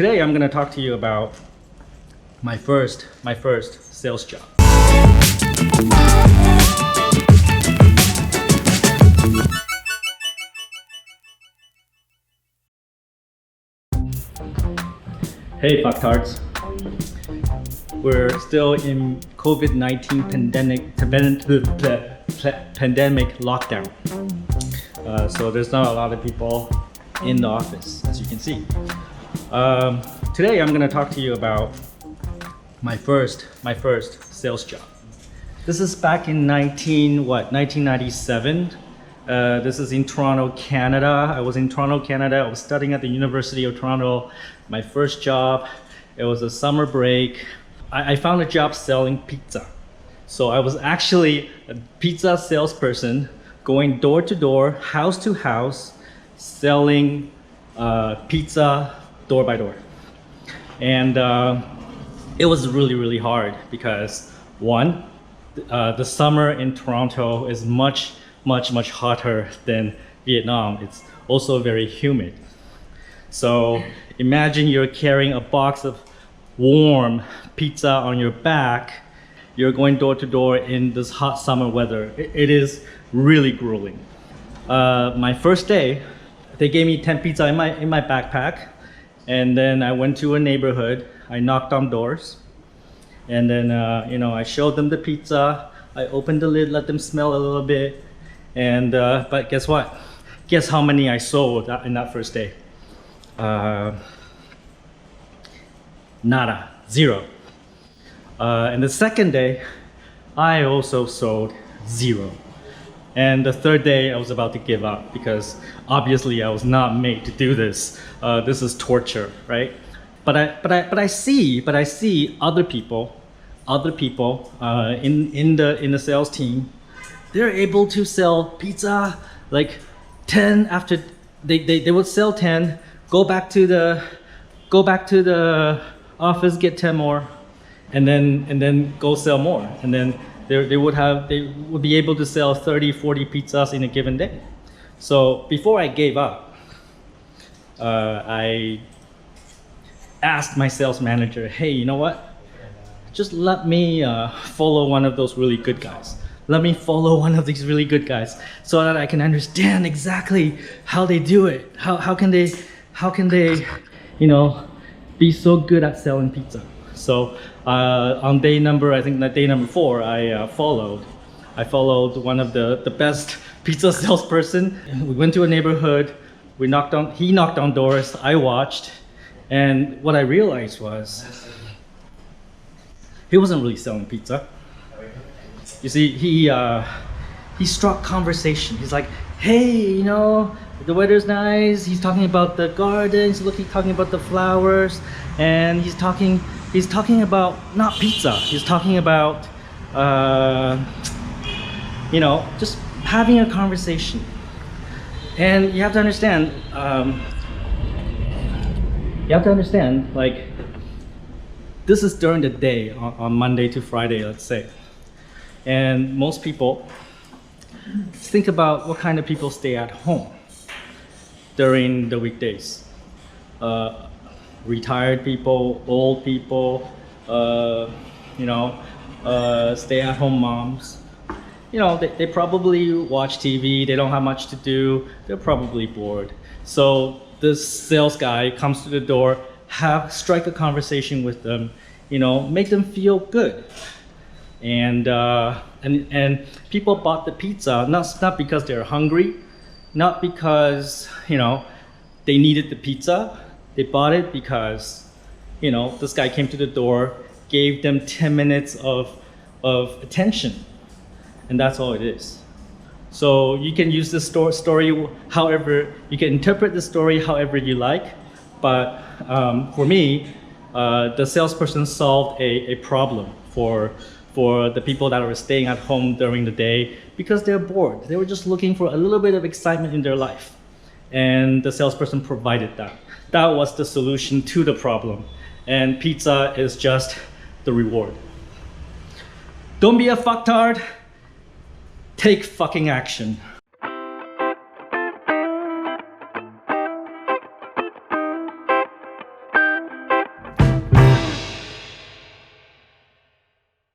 Today I'm going to talk to you about my first sales job. Hey fucktards. We're still in COVID-19 pandemic lockdown. So there's not a lot of people in the office, as you can see. Today I'm going to talk to you about my first sales job. This is back in 1997. This is in Toronto, Canada. I was in Toronto, Canada. I was studying at the University of Toronto. My first job, it was a summer break. I found a job selling pizza. So I was actually a pizza salesperson going door to door, house to house, selling pizza door by door. And it was really hard because one, the summer in Toronto is much hotter than Vietnam. It's also very humid. So imagine you're carrying a box of warm pizza on your back. You're going door to door in this hot summer weather. It is really grueling. My first day, they gave me 10 pizza in my backpack, and then I went to a neighborhood. I knocked on doors, and then I showed them the pizza. I opened the lid, let them smell a little bit, and but guess what? Guess how many I sold in that first day? Nada, zero. And the second day, I also sold zero. And the third day, I was about to give up because obviously I was not made to do this. This is torture, right? But I see other people in the sales team. They're able to sell pizza like 10 after they would sell 10, go back to the office, get 10 more, and then go sell more, and then they would be able to sell 30-40 pizzas in a given day. So before I gave up, I asked my sales manager, hey, you know what? Just let me follow one of those really good guys. Let me follow one of these really good guys so that I can understand exactly how they do it. How can they be so good at selling pizza? So on day number 4, I followed one of the best pizza salesperson. We went to a neighborhood. He knocked on doors. I watched, and what I realized was he wasn't really selling pizza. You see, he struck conversation. He's like, hey, the weather's nice. He's talking about the gardens, talking about the flowers, and he's talking about not pizza. He's talking about just having a conversation. And you have to understand, like, this is during the day on Monday to Friday, let's say. And most people, think about what kind of people stay at home during the weekdays. Retired people, old people, stay-at-home moms. They probably watch TV. They don't have much to do. They're probably bored. So this sales guy comes to the door, strike a conversation with them, make them feel good. And people bought the pizza not because they're hungry, not because they needed the pizza. They bought it because this guy came to the door, gave them 10 minutes of attention, and that's all it is. So you can use this story however you can interpret the story however you like, but for me, the salesperson solved a problem for the people that were staying at home during the day because they're bored. They were just looking for a little bit of excitement in their life, and the salesperson provided that. That was the solution to the problem, and pizza is just the reward. Don't be a fucktard. Take fucking action.